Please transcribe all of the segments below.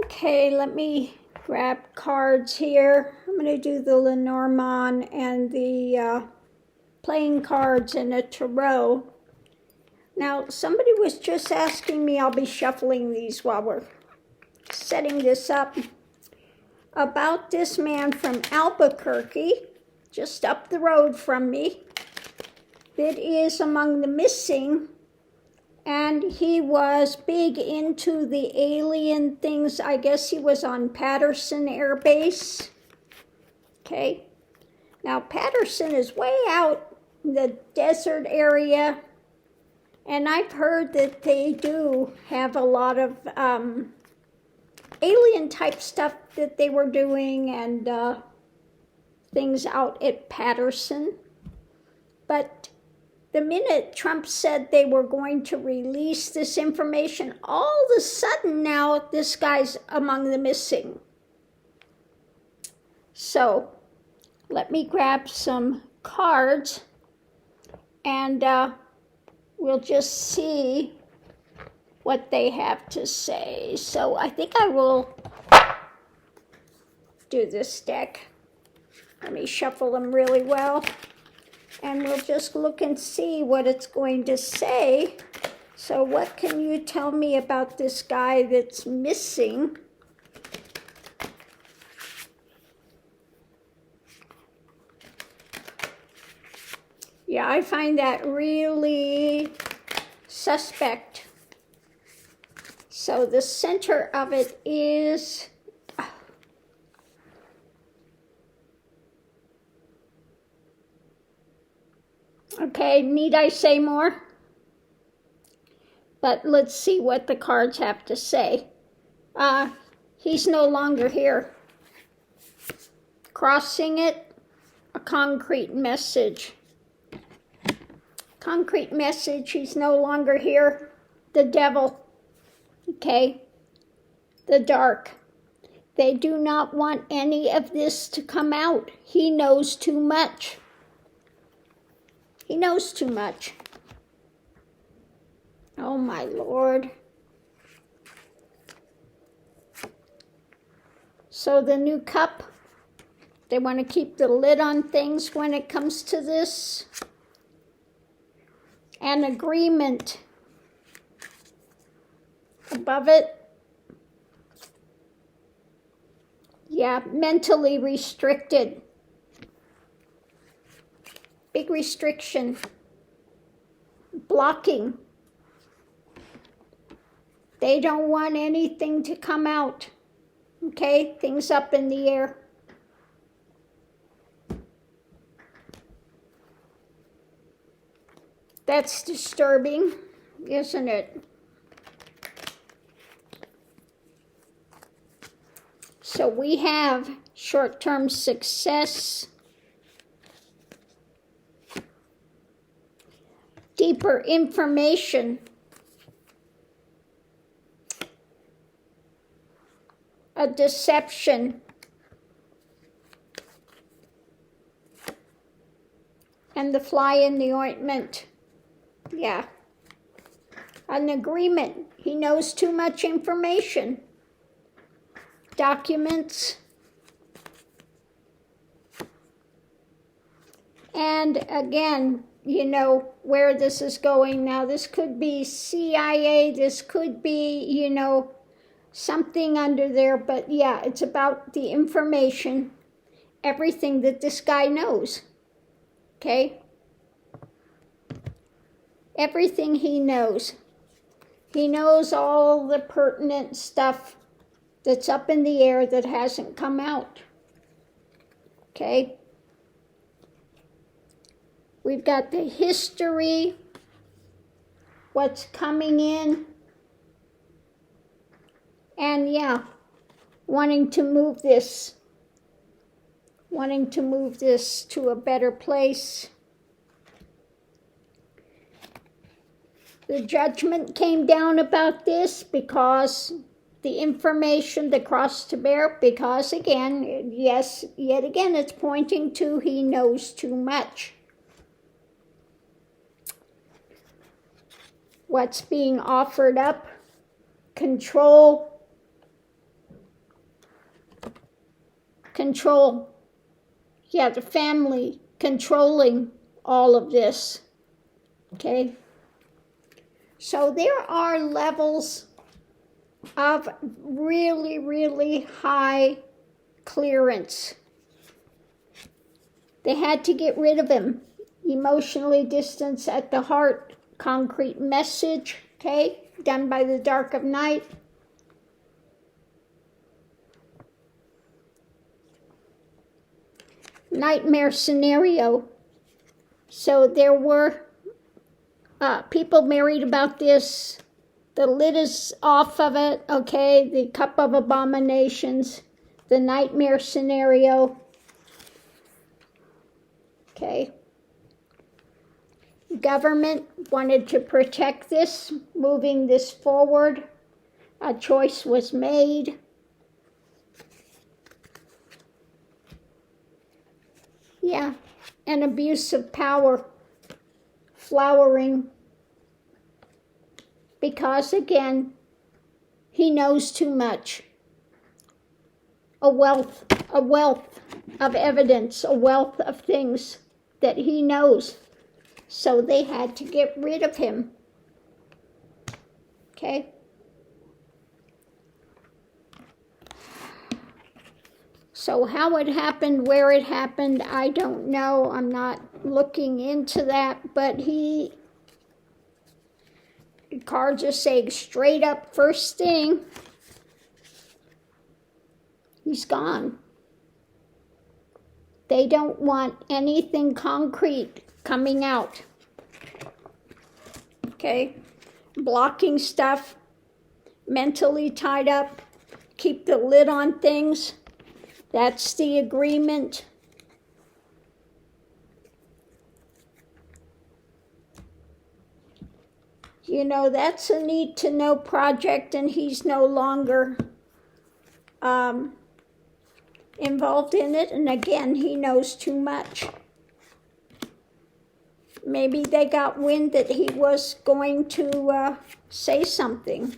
Okay, let me grab cards here. I'm going to do the Lenormand and the playing cards in a tarot. Now, somebody was just asking me, I'll be shuffling these while we're setting this up, about this man from Albuquerque, just up the road from me, that is among the missing. And he was big into the alien things. I guess he was on Patterson Air Base. Okay. Now, Patterson is way out in the desert area. And I've heard that they do have a lot of alien type stuff that they were doing and things out at Patterson. But the minute Trump said they were going to release this information, all of a sudden now this guy's among the missing. So let me grab some cards and we'll just see what they have to say. So I think I will do this deck. Let me shuffle them really well. And we'll just look and see what it's going to say. So what can you tell me about this guy that's missing? Yeah, I find that really suspect. So the center of it is... Okay, need I say more? But let's see what the cards have to say. He's no longer here. Crossing it, a concrete message. Concrete message, he's no longer here. The devil, okay? The dark. They do not want any of this to come out. He knows too much. He knows too much. Oh my Lord. So the new cup, they want to keep the lid on things when it comes to this. An agreement above it. Yeah, mentally restricted. Big restriction, blocking. They don't want anything to come out. Okay, things up in the air. That's disturbing, isn't it? So we have short-term success, deeper information, a deception, and the fly in the ointment. Yeah, an agreement. He knows too much information. Documents. And again, you know where this is going now. This could be CIA, this could be, you know, something under there, but yeah, it's about the information, everything that this guy knows, okay? Everything he knows. He knows all the pertinent stuff that's up in the air that hasn't come out, okay? We've got the history, what's coming in, and yeah, wanting to move this to a better place. The judgment came down about this because the information that crossed to bear, because again, yes, yet again, it's pointing to he knows too much. What's being offered up? Control, control. Yeah, the family controlling all of this. Okay? So there are levels of really, really high clearance. They had to get rid of him. Emotionally distanced at the heart, concrete message, okay, done by the dark of night. Nightmare scenario. So there were people married about this. The lid is off of it, okay, the cup of abominations, the nightmare scenario. Okay. Government wanted to protect this, moving this forward. A choice was made. Yeah, an abuse of power flowering. Because again, he knows too much. A wealth of evidence, a wealth of things that he knows. So they had to get rid of him. Okay? So how it happened, where it happened, I don't know. I'm not looking into that, but the cards are saying straight up first thing, he's gone. They don't want anything concrete coming out. Okay? Blocking stuff, mentally tied up, keep the lid on things. That's the agreement. You know, that's a need to know project, and he's no longer involved in it. And again, he knows too much. Maybe they got wind that he was going to say something.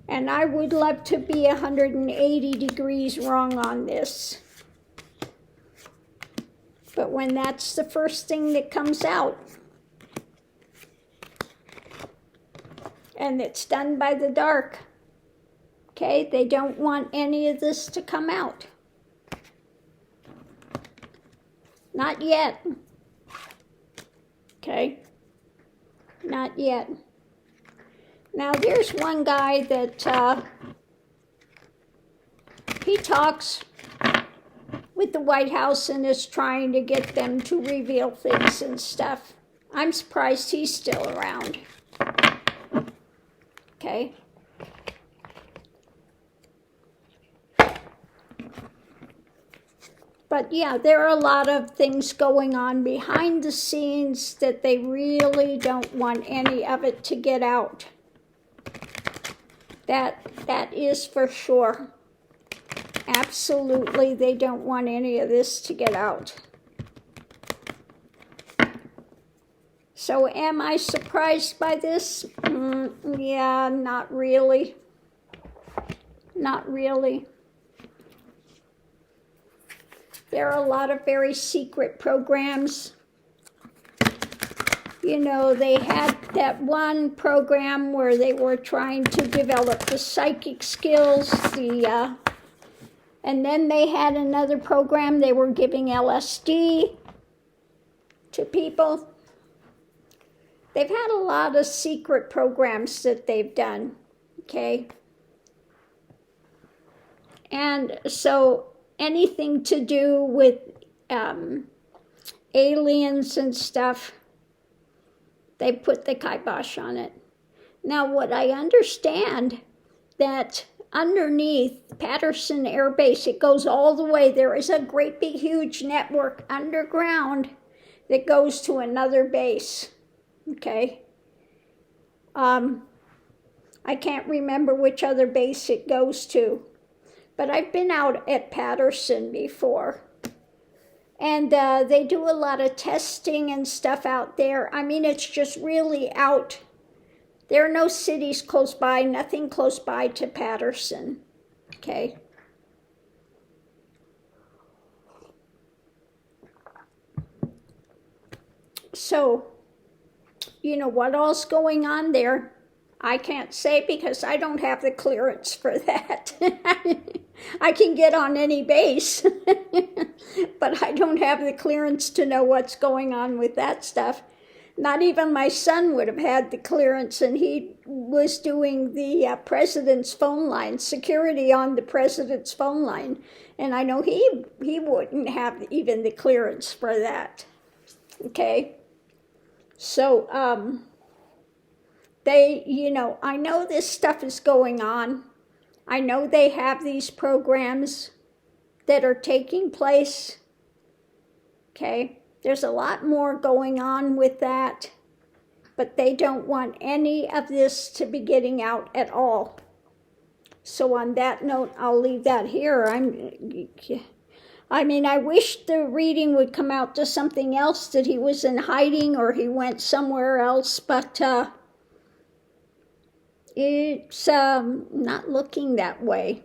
And I would love to be 180 degrees wrong on this. But when that's the first thing that comes out, and it's done by the dark, okay, they don't want any of this to come out. Not yet. Okay? Not yet. Now there's one guy that he talks with the White House and is trying to get them to reveal things and stuff. I'm surprised he's still around. Okay? But yeah, there are a lot of things going on behind the scenes that they really don't want any of it to get out. That is for sure. Absolutely, they don't want any of this to get out. So am I surprised by this? Yeah, not really. Not really. There are a lot of very secret programs. You know, they had that one program where they were trying to develop the psychic skills, and then they had another program, they were giving LSD to people. They've had a lot of secret programs that they've done, okay? And so anything to do with aliens and stuff, they put the kibosh on it. Now, what I understand, that underneath Patterson Air Base, it goes all the way. There is a great big huge network underground that goes to another base, okay? I can't remember which other base it goes to, but I've been out at Patterson before. And they do a lot of testing and stuff out there. I mean, it's just really out There are no cities close by, nothing close by to Patterson, okay? So, you know, what all's going on there, I can't say because I don't have the clearance for that. I can get on any base, but I don't have the clearance to know what's going on with that stuff. Not even my son would have had the clearance, and he was doing the president's phone line, security on the president's phone line. And I know he wouldn't have even the clearance for that. Okay? So, they, you know, I know this stuff is going on. I know they have these programs that are taking place. Okay? There's a lot more going on with that, but they don't want any of this to be getting out at all. So on that note, I'll leave that here. I mean, I wish the reading would come out to something else, that he was in hiding or he went somewhere else, but it's not looking that way.